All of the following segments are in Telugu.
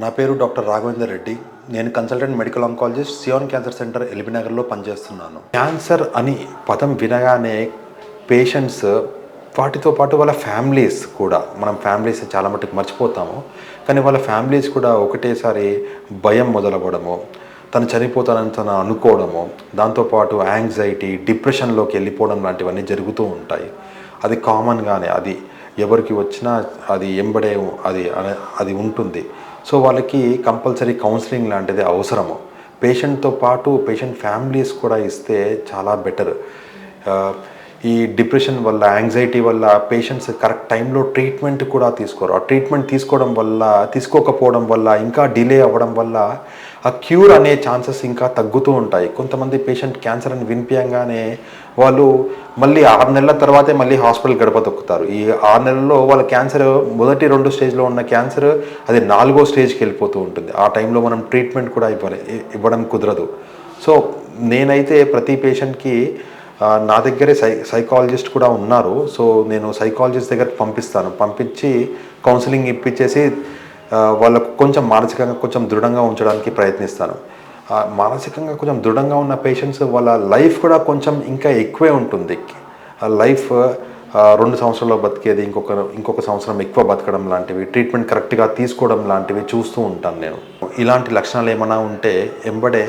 నా పేరు డాక్టర్ రాఘవేందర్ రెడ్డి. నేను కన్సల్టెంట్ మెడికల్ ఆంకాలజిస్ట్ సియోన్ క్యాన్సర్ సెంటర్ ఎల్బీనగర్లో పనిచేస్తున్నాను. క్యాన్సర్ అని పదం వినగానే పేషెంట్స్ వాటితో పాటు వాళ్ళ ఫ్యామిలీస్ కూడా, మనం ఫ్యామిలీస్ చాలా మటుకు మర్చిపోతాము, కానీ వాళ్ళ ఫ్యామిలీస్ కూడా ఒకటేసారి భయం మొదలవ్వడము, తను చనిపోతానని తను అనుకోవడము, దాంతోపాటు యాంగ్జైటీ, డిప్రెషన్లోకి వెళ్ళిపోవడం లాంటివన్నీ జరుగుతూ ఉంటాయి. అది కామన్గానే, అది ఎవరికి వచ్చినా అది ఎంబడే అది ఉంటుంది. సో వాళ్ళకి కంపల్సరీ కౌన్సిలింగ్ లాంటిది అవసరము. పేషెంట్తో పాటు పేషెంట్ ఫ్యామిలీస్ కూడా ఇస్తే చాలా బెటర్. ఈ డిప్రెషన్ వల్ల, యాంగ్జైటీ వల్ల పేషెంట్స్ కరెక్ట్ టైంలో ట్రీట్మెంట్ కూడా తీసుకోరు. ఆ ట్రీట్మెంట్ తీసుకోకపోవడం వల్ల, ఇంకా డిలే అవ్వడం వల్ల ఆ క్యూర్ అనే ఛాన్సెస్ ఇంకా తగ్గుతూ ఉంటాయి. కొంతమంది పేషెంట్ క్యాన్సర్ అని వినిపించగానే వాళ్ళు మళ్ళీ 6 నెలల తర్వాతే మళ్ళీ హాస్పిటల్ గడప తొక్కుతారు. ఈ 6 నెలల్లో వాళ్ళ క్యాన్సర్ మొదటి 2 స్టేజ్లో ఉన్న క్యాన్సర్ అది 4వ స్టేజ్కి వెళ్ళిపోతూ ఉంటుంది. ఆ టైంలో మనం ట్రీట్మెంట్ కూడా ఇవ్వడం కుదరదు. సో నేనైతే ప్రతి పేషెంట్కి నా దగ్గరే సైకాలజిస్ట్ కూడా ఉన్నారు. సో నేను సైకాలజిస్ట్ దగ్గరికి పంపించి కౌన్సిలింగ్ ఇప్పించేసి వాళ్ళకు కొంచెం మానసికంగా కొంచెం దృఢంగా ఉంచడానికి ప్రయత్నిస్తాను. మానసికంగా కొంచెం దృఢంగా ఉన్న పేషెంట్స్ వాళ్ళ లైఫ్ కూడా కొంచెం ఇంకా ఎక్కువే ఉంటుంది. ఆ లైఫ్ 2 సంవత్సరాల్లో బతికేది ఇంకొక సంవత్సరం ఎక్కువ బతకడం లాంటివి, ట్రీట్మెంట్ కరెక్ట్గా తీసుకోవడం లాంటివి చూస్తూ ఉంటాను నేను. ఇలాంటి లక్షణాలు ఏమైనా ఉంటే ఎంబడే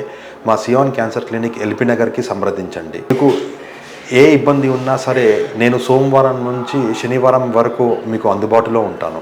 మా సియోన్ క్యాన్సర్ క్లినిక్ ఎల్బీనగర్కి సంప్రదించండి. మీకు ఏ ఇబ్బంది ఉన్నా సరే నేను సోమవారం నుంచి శనివారం వరకు మీకు అందుబాటులో ఉంటాను.